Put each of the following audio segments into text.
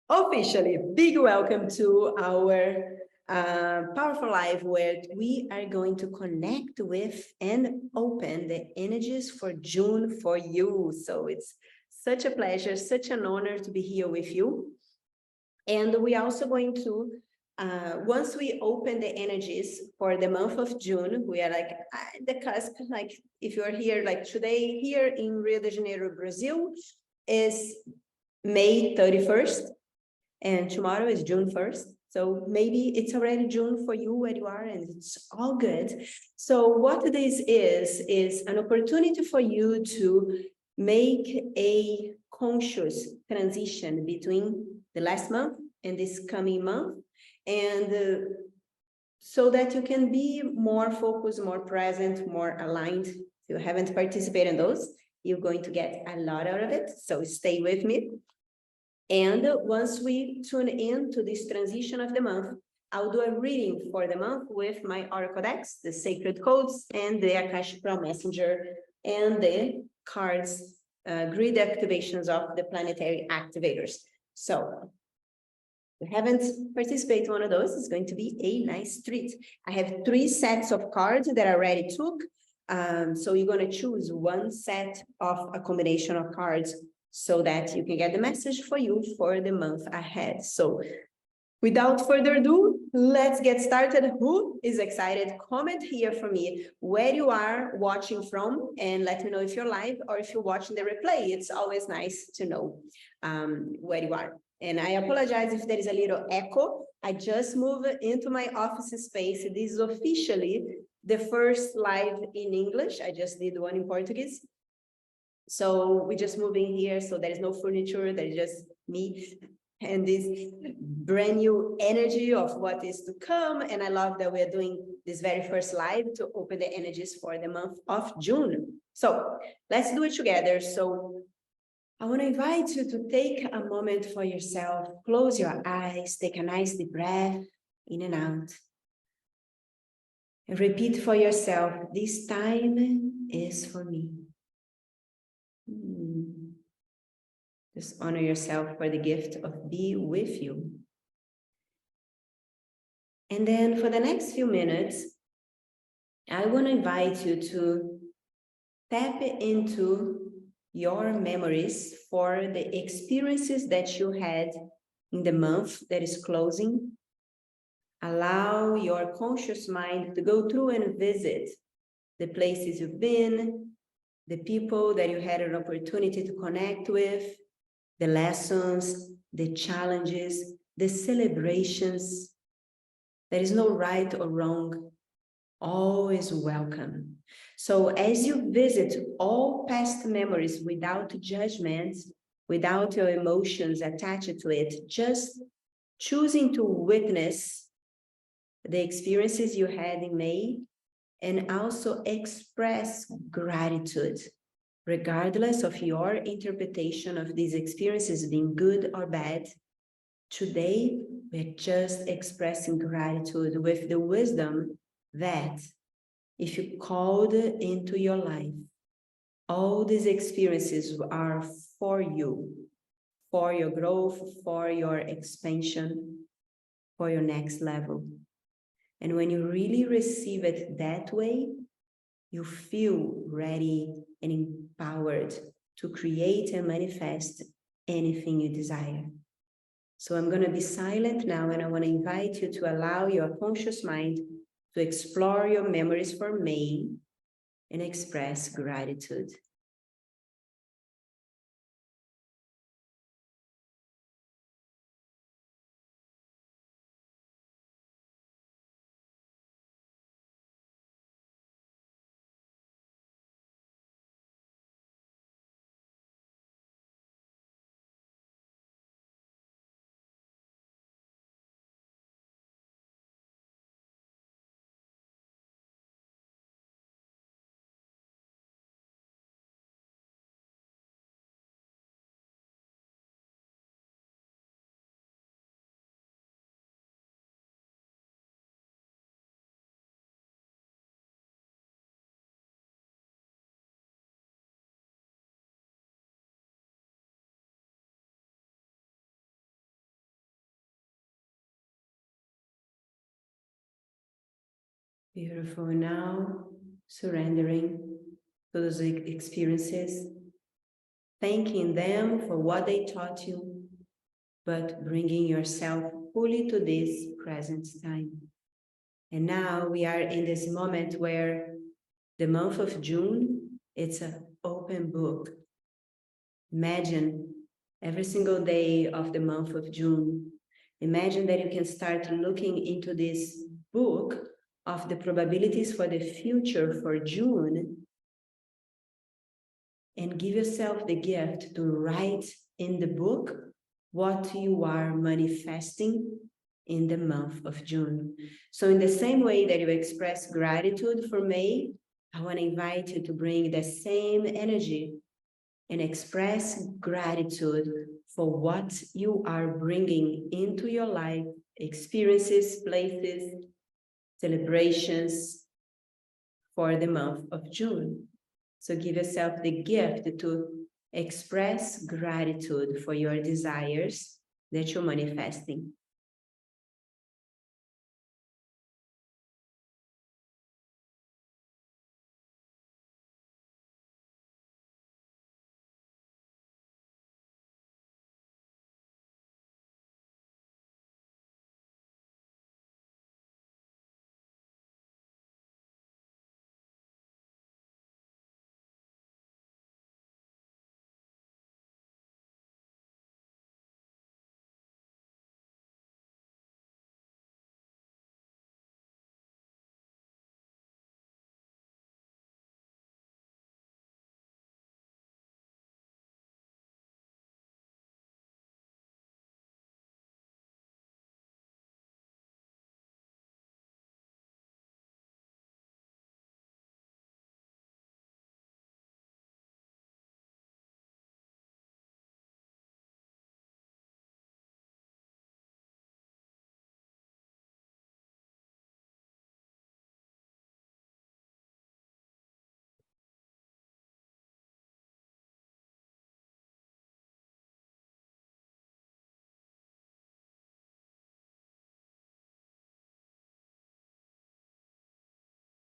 Officially, big welcome to our powerful live where we are going to connect with and open the energies for June for you. So it's such a pleasure, such an honor to be here with you. And we are also going to, once we open the energies for the month of June, we are like the cusp, like if you're here, like today here in Rio de Janeiro, Brazil, is May 31st. And tomorrow is June 1st. So maybe it's already June for you where you are, and it's all good. So what this is an opportunity for you to make a conscious transition between the last month and this coming month. And so that you can be more focused, more present, more aligned. If you haven't participated in those, you're going to get a lot out of it. So stay with me. And once we tune in to this transition of the month, I'll do a reading for the month with my Oracle decks, the Sacred Codes, and the Akashic Messenger, and the cards, grid activations of the planetary activators. So if you haven't participated in one of those, it's going to be a nice treat. I have 3 sets of cards that I already took. So you're going to choose one set of a combination of cards so that you can get the message for you for the month ahead. So without further ado, let's get started. Who is excited? Comment here for me where you are watching from and let me know if you're live or if you're watching the replay. It's always nice to know where you are. And I apologize if there is a little echo. I just moved into my office space. This is officially the first live in English. I just did one in Portuguese. So we're just moving here, so there is no furniture, there is just me and this brand new energy of what is to come. And I love that we're doing this very first live to open the energies for the month of June. So let's do it together. So I want to invite you to take a moment for yourself, close your eyes, take a nice deep breath in and out. And repeat for yourself, this time is for me. Just honor yourself for the gift of being with you. And then for the next few minutes, I want to invite you to tap into your memories for the experiences that you had in the month that is closing. Allow your conscious mind to go through and visit the places you've been, the people that you had an opportunity to connect with, the lessons, the challenges, the celebrations. There is no right or wrong, all is welcome. So as you visit all past memories without judgment, without your emotions attached to it, just choosing to witness the experiences you had in May and also express gratitude, regardless of your interpretation of these experiences being good or bad. Today, we're just expressing gratitude with the wisdom that if you called into your life, all these experiences are for you, for your growth, for your expansion, for your next level. And when you really receive it that way, you feel ready and empowered to create and manifest anything you desire. So I'm going to be silent now, and I want to invite you to allow your conscious mind to explore your memories for May and express gratitude. Beautiful. Now, surrendering to those experiences, thanking them for what they taught you, but bringing yourself fully to this present time. And now we are in this moment where the month of June, it's an open book. Imagine every single day of the month of June. Imagine that you can start looking into this book of the probabilities for the future for June and give yourself the gift to write in the book what you are manifesting in the month of June. So in the same way that you express gratitude for May, I want to invite you to bring the same energy and express gratitude for what you are bringing into your life, experiences, places, celebrations for the month of June. So give yourself the gift to express gratitude for your desires that you're manifesting.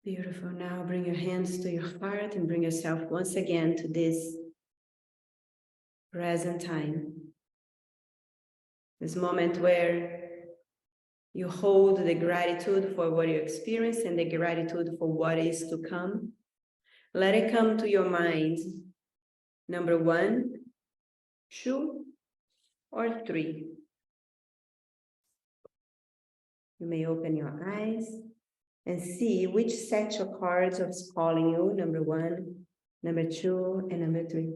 Beautiful. Now bring your hands to your heart and bring yourself once again to this present time. This moment where you hold the gratitude for what you experience and the gratitude for what is to come. Let it come to your mind. Number 1, 2, or 3. You may open your eyes and see which set of cards is calling you, number 1, number 2, and number 3.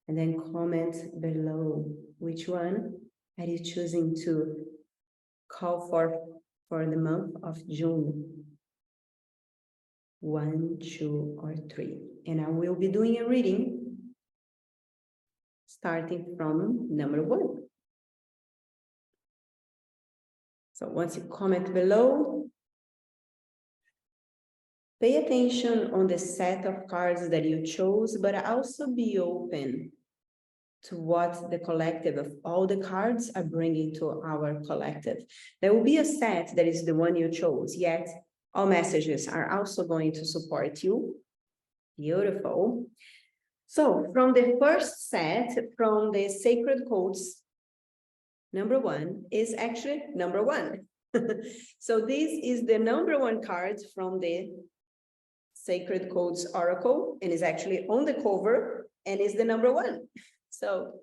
And then comment below which one are you choosing to call for the month of June. 1, 2, or 3. And I will be doing a reading starting from number 1. So once you comment below, pay attention on the set of cards that you chose, but also be open to what the collective of all the cards are bringing to our collective. There will be a set that is the one you chose, yet all messages are also going to support you. Beautiful. So from the first set, from the sacred quotes, number 1 is actually number 1. So this is the number 1 card from the Sacred Codes Oracle, and is actually on the cover, and is the number 1. So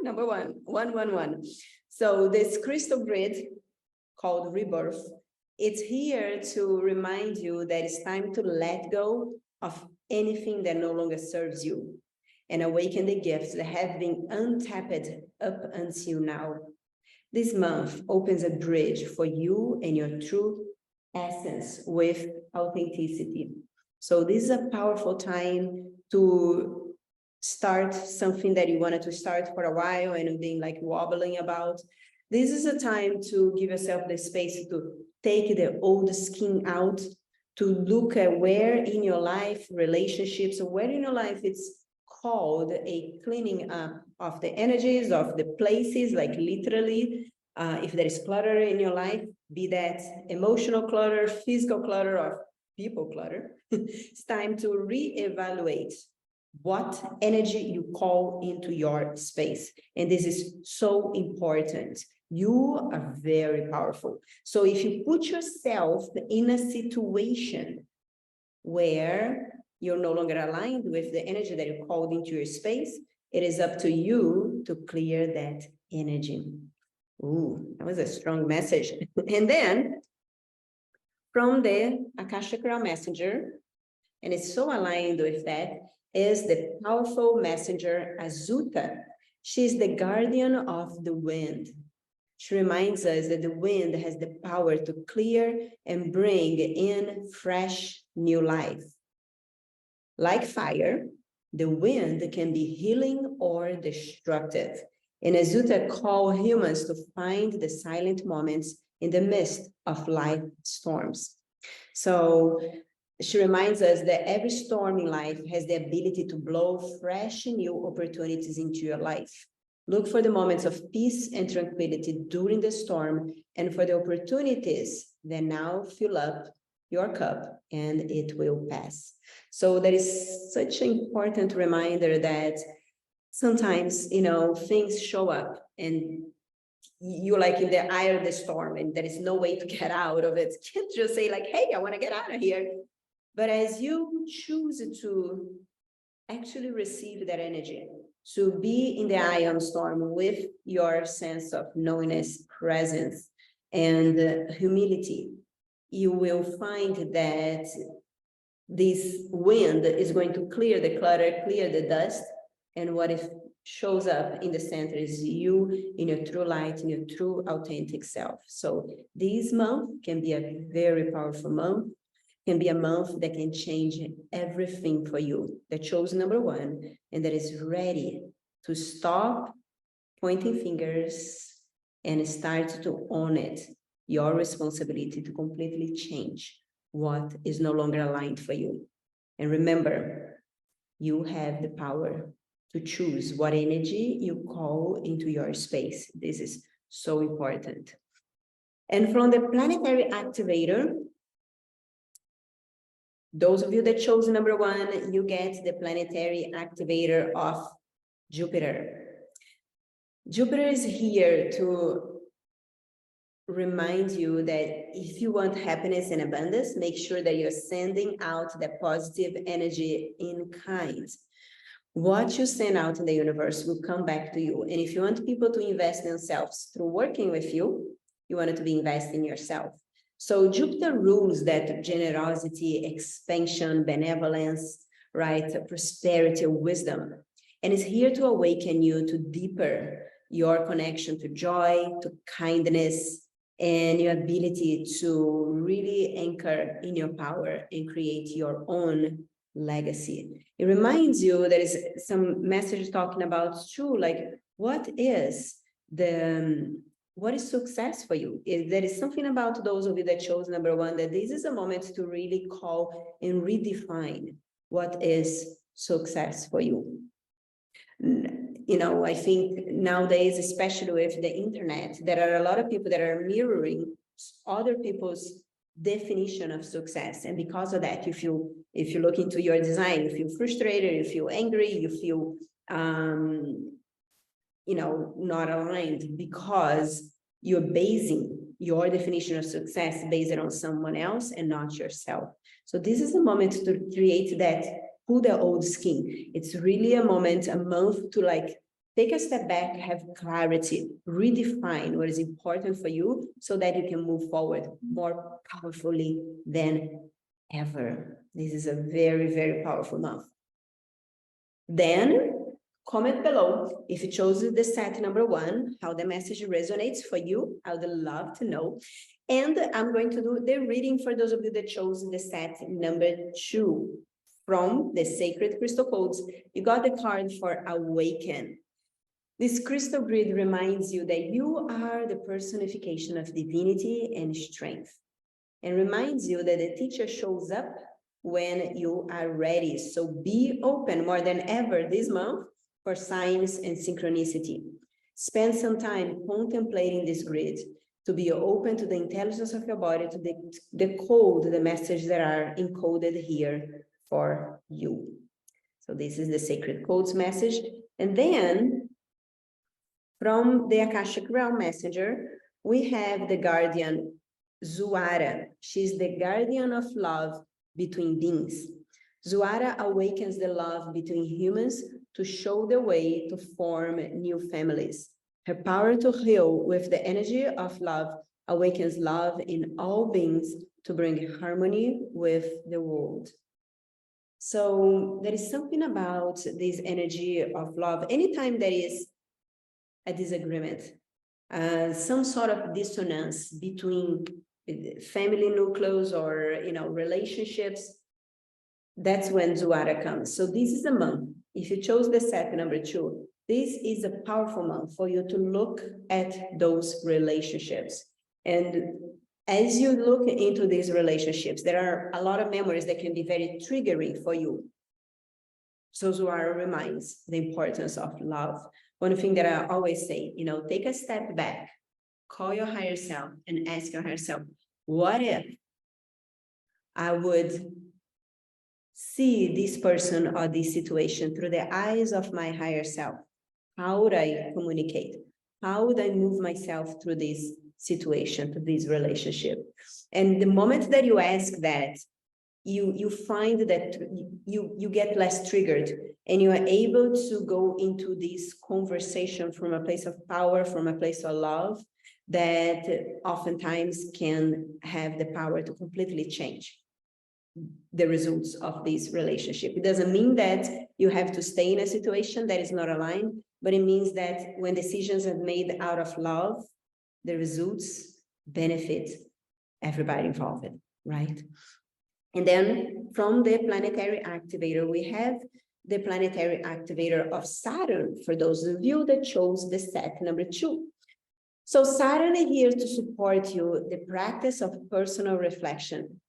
number 1, 111. So this crystal grid called Rebirth, it's here to remind you that it's time to let go of anything that no longer serves you and awaken the gifts that have been untapped up until now. This month opens a bridge for you and your true essence with authenticity. So this is a powerful time to start something that you wanted to start for a while and you've been like wobbling about. This is a time to give yourself the space to take the old skin out, to look at where in your life, relationships, or where in your life it's called a cleaning up of the energies, of the places, like literally, If there is clutter in your life, be that emotional clutter, physical clutter, or people clutter, it's time to reevaluate what energy you call into your space. And this is so important. You are very powerful. So if you put yourself in a situation where you're no longer aligned with the energy that you called into your space, it is up to you to clear that energy. Ooh, that was a strong message. And then from the Akashic messenger, and it's so aligned with that, is the powerful messenger Azuta. She's the guardian of the wind. She reminds us that the wind has the power to clear and bring in fresh new life. Like fire, the wind can be healing or destructive. And Azuta calls humans to find the silent moments in the midst of life storms. So she reminds us that every storm in life has the ability to blow fresh new opportunities into your life. Look for the moments of peace and tranquility during the storm and for the opportunities that now fill up your cup and it will pass. So that is such an important reminder that sometimes, things show up and you're like in the eye of the storm and there is no way to get out of it. You can't just say like, hey, I want to get out of here. But as you choose to actually receive that energy, to be in the ion storm with your sense of knowingness, presence, and humility, you will find that this wind is going to clear the clutter, clear the dust, and what if shows up in the center is you in your true light, in your true authentic self. So this month can be a very powerful month, can be a month that can change everything for you, that chose number one, and that is ready to stop pointing fingers and start to own it, your responsibility to completely change what is no longer aligned for you. And remember, you have the power to choose what energy you call into your space. This is so important. And from the planetary activator, those of you that chose number one, you get the planetary activator of Jupiter. Jupiter is here to remind you that if you want happiness and abundance, make sure that you're sending out that positive energy in kind. What you send out in the universe will come back to you. And if you want people to invest in themselves through working with you, you want it to be investing in yourself. So Jupiter rules that generosity, expansion, benevolence, right? Prosperity, wisdom. And it's here to awaken you to deeper your connection to joy, to kindness, and your ability to really anchor in your power and create your own legacy. It reminds you, there is some message talking about too, like what is success for you? There is something about those of you that chose number one, that this is a moment to really call and redefine what is success for you. I think nowadays, especially with the internet, there are a lot of people that are mirroring other people's definition of success. And because of that, if you look into your design, you feel frustrated, you feel angry, you feel, not aligned because you're basing your definition of success based on someone else and not yourself. So this is a moment to create that, pull the old skin. It's really a moment, a month to take a step back, have clarity, redefine what is important for you so that you can move forward more powerfully than ever. This is a very, very powerful month. Then comment below if you chose the set number one, how the message resonates for you. I would love to know. And I'm going to do the reading for those of you that chose the set number two. From the Sacred Crystal Codes, you got the card for Awaken. This crystal grid reminds you that you are the personification of divinity and strength, and reminds you that the teacher shows up when you are ready. So be open more than ever this month for signs and synchronicity. Spend some time contemplating this grid, to be open to the intelligence of your body, to decode the messages that are encoded here for you. So this is the Sacred Codes message. And then from the Akashic Realm Messenger, we have the guardian Zuara. She's the guardian of love between beings. Zuara awakens the love between humans to show the way to form new families. Her power to heal with the energy of love awakens love in all beings to bring harmony with the world. So there is something about this energy of love. Anytime there is a disagreement, some sort of dissonance between family nucleus or relationships, that's when Zuara comes. So this is a month. If you chose the set number 2, this is a powerful month for you to look at those relationships. And as you look into these relationships, there are a lot of memories that can be very triggering for you. So Zuara reminds the importance of love. One thing that I always say, take a step back, call your higher self and ask your higher self, what if I would see this person or this situation through the eyes of my higher self? How would I communicate? How would I move myself through this situation, to this relationship? And the moment that you ask that, you find that you get less triggered, and you are able to go into this conversation from a place of power, from a place of love, that oftentimes can have the power to completely change the results of this relationship. It doesn't mean that you have to stay in a situation that is not aligned, but it means that when decisions are made out of love, the results benefit everybody involved, right? And then from the planetary activator, we have the planetary activator of Saturn, for those of you that chose the set number 2. So Saturn is here to support you, the practice of personal reflection.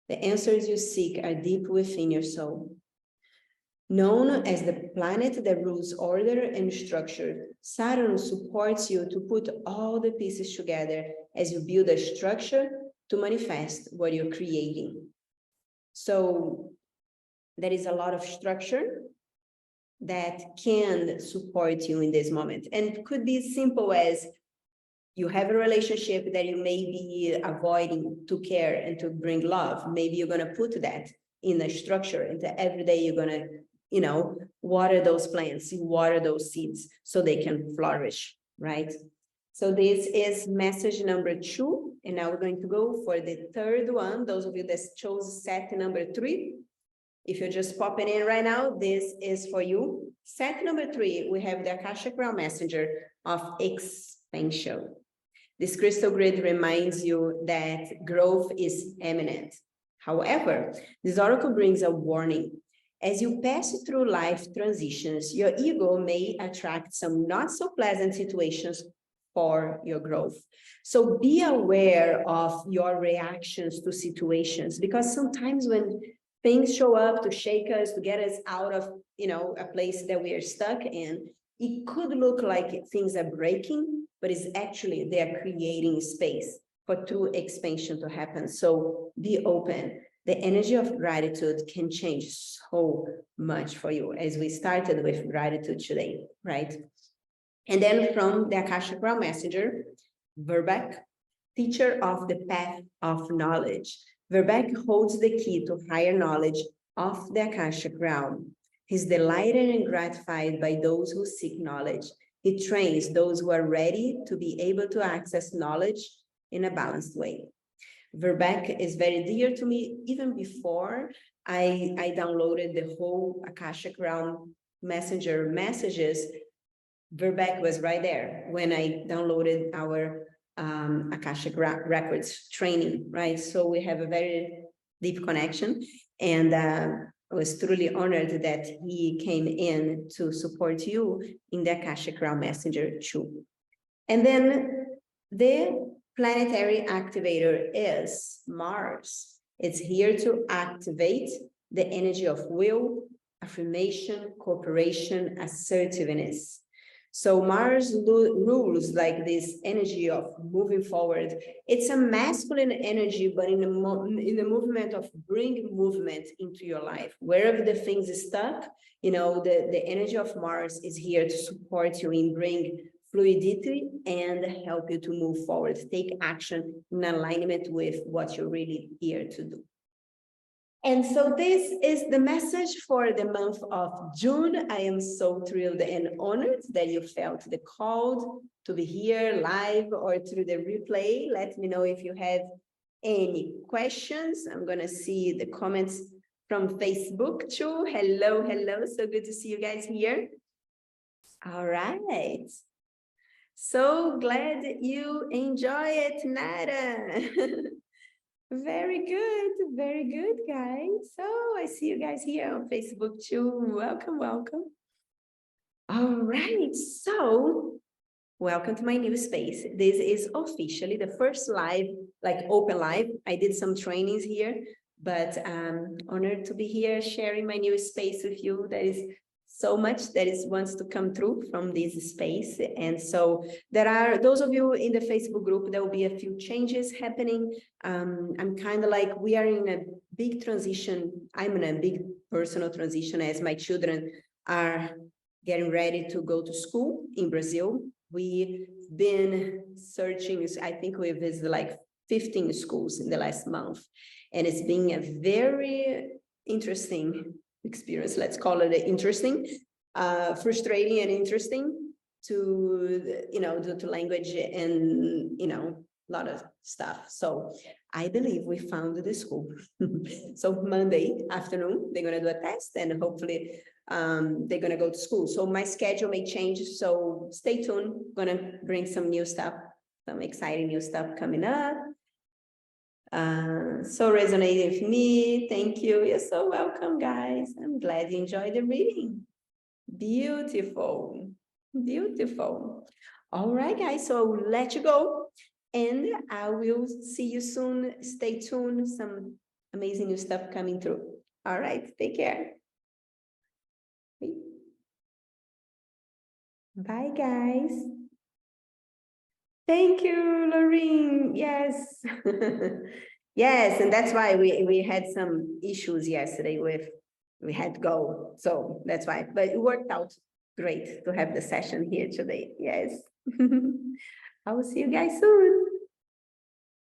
The answers you seek are deep within your soul. Known as the planet that rules order and structure, Saturn supports you to put all the pieces together as you build a structure to manifest what you're creating. So there is a lot of structure that can support you in this moment. And it could be as simple as you have a relationship that you may be avoiding to care and to bring love. Maybe you're going to put that in a structure, and every day you're going to, water those plants, water those seeds so they can flourish, right? So this is message number 2. And now we're going to go for the third one. Those of you that chose set number 3, if you're just popping in right now, this is for you. Set number 3, we have the Akashic Realm Messenger of expansion. This crystal grid reminds you that growth is imminent. However, this oracle brings a warning. As you pass through life transitions, your ego may attract some not so pleasant situations for your growth. So be aware of your reactions to situations, because sometimes when things show up to shake us, to get us out of, a place that we are stuck in, it could look like things are breaking, but it's actually they're creating space for true expansion to happen. So be open. The energy of gratitude can change so much for you, as we started with gratitude today, right? And then from the Akashic Realm Messenger, Verbeck, teacher of the path of knowledge. Verbeck holds the key to higher knowledge of the Akashic Realm. He's delighted and gratified by those who seek knowledge. He trains those who are ready to be able to access knowledge in a balanced way. Verbeck is very dear to me. Even before I downloaded the whole Akashic Realm Messenger messages, Verbeck was right there when I downloaded our Akashic Records training, right? So we have a very deep connection, and I was truly honored that he came in to support you in the Akashic Realm Messenger too. And then the planetary activator is Mars. It's here to activate the energy of will, affirmation, cooperation, assertiveness. So Mars rules like this energy of moving forward. It's a masculine energy, but in the movement of bring movement into your life. Wherever the things is stuck, the energy of Mars is here to support you in bring fluidity and help you to move forward, take action in alignment with what you're really here to do. And so this is the message for the month of June. I am so thrilled and honored that you felt the call to be here live or through the replay. Let me know if you have any questions. I'm going to see the comments from Facebook too. Hello, hello. So good to see you guys here. All right. So glad you enjoy it, Nara. Very good, guys. So I see you guys here on Facebook too. Welcome, welcome. All right, so welcome to my new space. This is officially the first live, like open live. I did some trainings here, but I'm honored to be here sharing my new space with you. That is so much that is wants to come through from this space. And so there are those of you in the Facebook group, there will be a few changes happening. I'm kind of like, we are in a big transition. I'm in a big personal transition as my children are getting ready to go to school in Brazil. We've been searching, I think we visited like 15 schools in the last month. And it's been a very interesting experience, let's call it interesting, frustrating and interesting to, due to language and, a lot of stuff. So I believe we found the school. So Monday afternoon, they're going to do a test and hopefully they're going to go to school. So my schedule may change. So stay tuned. Going to bring some new stuff, some exciting new stuff coming up. So resonating with me. Thank you. You're so welcome, guys. I'm glad you enjoyed the reading. Beautiful. Beautiful. All right, guys. So I'll let you go. And I will see you soon. Stay tuned. Some amazing new stuff coming through. All right. Take care. Bye, guys. Thank you, Lorraine. Yes. Yes, and that's why we had some issues yesterday we had to go. So that's why, but it worked out great to have the session here today. Yes. I will see you guys soon.